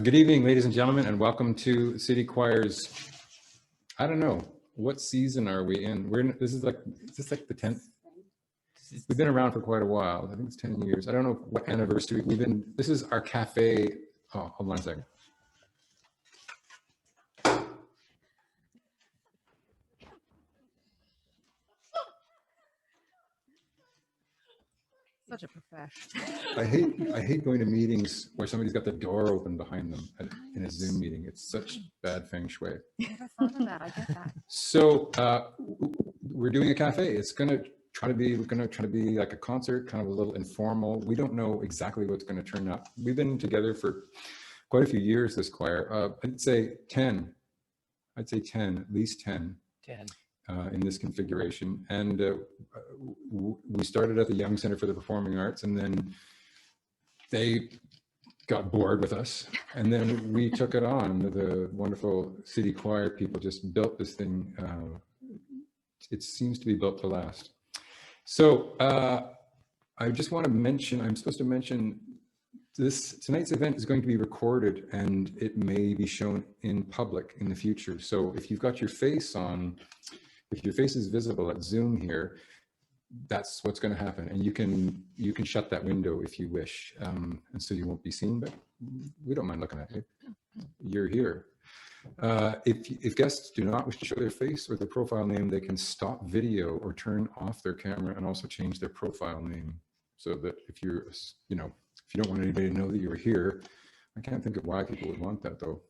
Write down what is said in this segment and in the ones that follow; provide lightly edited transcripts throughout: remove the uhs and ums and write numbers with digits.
Good evening, ladies and gentlemen, and welcome to City Choir's, I don't know, what season are we in? This is like the 10th? We've been around for quite a while. I think it's 10 years. I don't know what anniversary this is our cafe. Oh, hold on a second. Such a professional. I hate going to meetings where somebody's got the door open behind them in a Zoom meeting. It's such bad feng shui. Never thought of that. I get that. So we're doing a cafe. We're gonna try to be like a concert, kind of a little informal. We don't know exactly what's going to turn up. We've been together for quite a few years, this choir. I'd say 10, at least 10. In this configuration, and we started at the Young Center for the Performing Arts, and then they got bored with us, and then we took it on. The wonderful City Choir people just built this thing. It seems to be built to last. So I just want to mention, I'm supposed to mention tonight's event is going to be recorded, and it may be shown in public in the future. So if you've got your face on, if your face is visible at Zoom here, that's what's going to happen. And you can shut that window if you wish, and so you won't be seen, but we don't mind looking at you. You're here. If guests do not wish to show their face or their profile name, they can stop video or turn off their camera and also change their profile name, so that if you don't want anybody to know that you're here. I can't think of why people would want that though.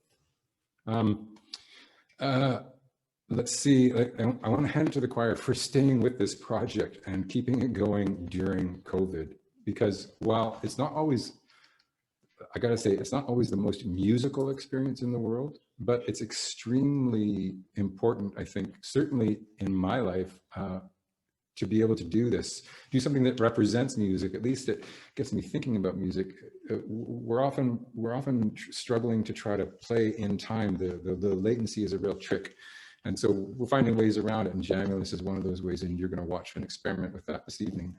Let's see, I want to hand it to the choir for staying with this project and keeping it going during COVID, because while it's not always, I gotta say, it's not always the most musical experience in the world, but it's extremely important, I think, certainly in my life, to be able to do something that represents music. At least it gets me thinking about music. We're often struggling to try to play in time. The latency is a real trick. And so we're finding ways around it, and Jamulus is one of those ways, and you're going to watch an experiment with that this evening.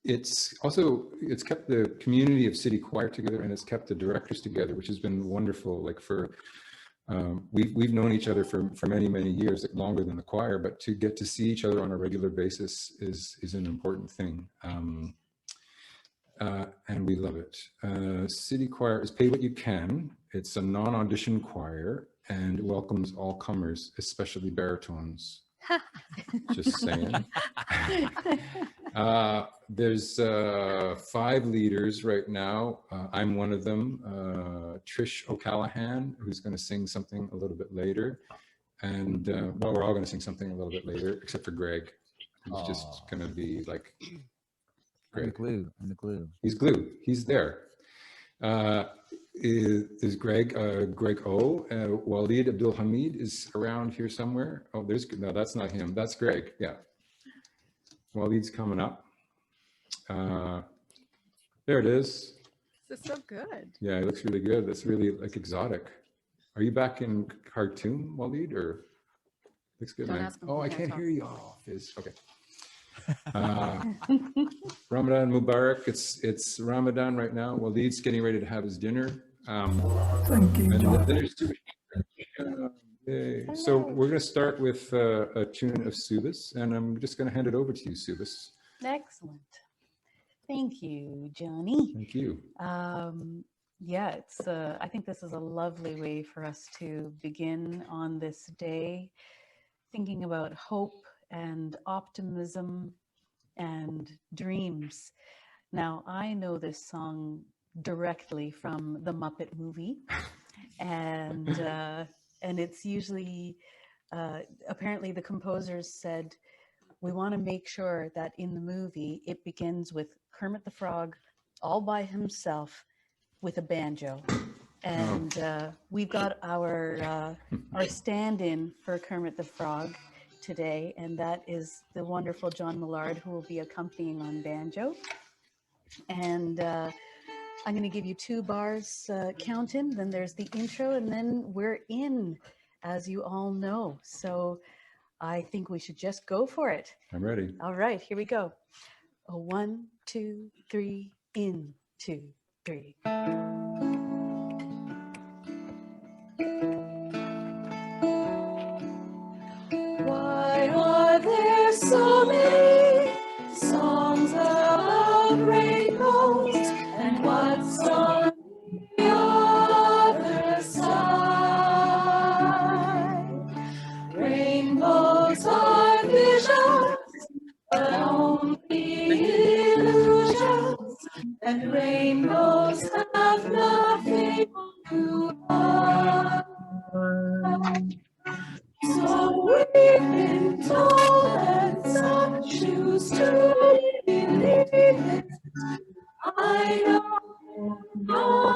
It's kept the community of City Choir together, and it's kept the directors together, which has been wonderful. Like we've known each other for many years, longer than the choir, but to get to see each other on a regular basis is an important thing. And we love it. City Choir is pay what you can. It's a non-audition choir and welcomes all comers, especially baritones. Just saying. There's 5 leaders right now. I'm one of them. Trish O'Callaghan, who's going to sing something a little bit later. And well, we're all going to sing something a little bit later, except for Greg, who's just going to be like, Greg. I'm the glue. He's glue. He's there. Is Greg O. Walid Abdul Hamid is around here somewhere. Oh, no, that's not him. That's Greg. Yeah. Walid's coming up. There it is. This is so good. Yeah, it looks really good. That's really like exotic. Are you back in Khartoum, Walid, or looks good, man? Oh, I can't hear you. Oh, Fizz. Okay. Ramadan Mubarak. It's Ramadan right now. Walid's getting ready to have his dinner. Thank you, John. So we're going to start with a tune of Subis, and I'm just going to hand it over to you, Subis. Excellent. Thank you, Johnny. Thank you. Yeah, I think this is a lovely way for us to begin on this day, thinking about hope and optimism and dreams. Now, I know this song directly from the Muppet movie, and it's usually, apparently the composers said, we want to make sure that in the movie it begins with Kermit the Frog all by himself with a banjo. And we've got our stand-in for Kermit the Frog today, and that is the wonderful John Millard, who will be accompanying on banjo. And I'm going to give you 2 bars counting, then there's the intro, and then we're in, as you all know. So I think we should just go for it. I'm ready. All right, here we go. 1, 2, 3, in, 2, 3.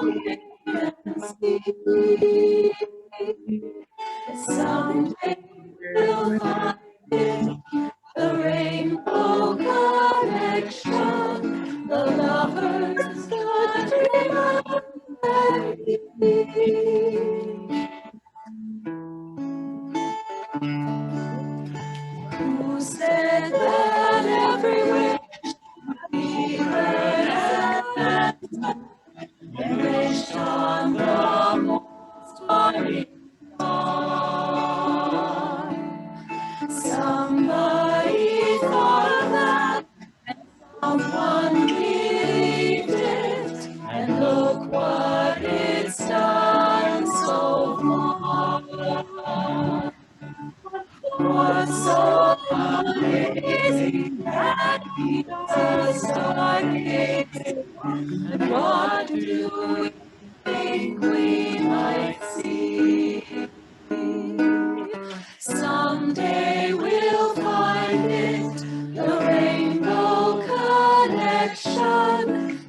longing and see. Someday we'll find it, the rainbow connection, the lovers, the dreamers, and me. Who said that every wish we heard and wished on the most starry star? Somebody thought that, and someone believed it, and look what it's done so far. What's so amazing that keeps us stargazing? And what do we think we might see? Someday we'll find it, the rainbow connection,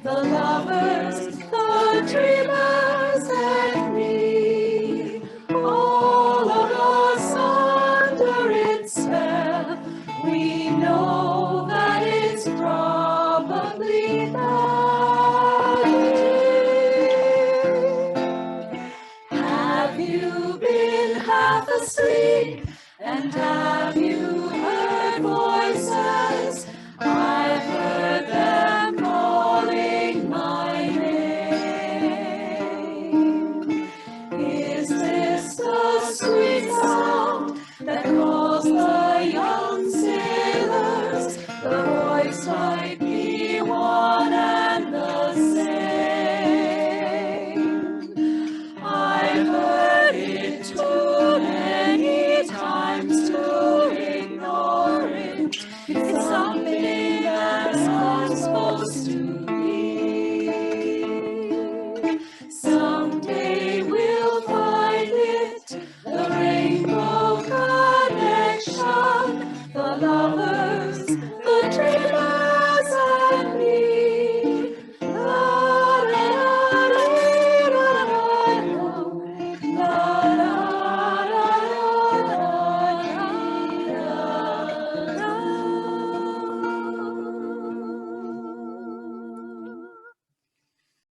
the lovers, the dreamers, and me. All of us under its spell, we know that it's probably magic. Have you been half asleep? And have you heard voices? I've heard them calling my name. Is this the sweet sound that calls the young sailors? The voice might be one and the same. I've heard it too many times to ignore it. It's something that's not supposed to be.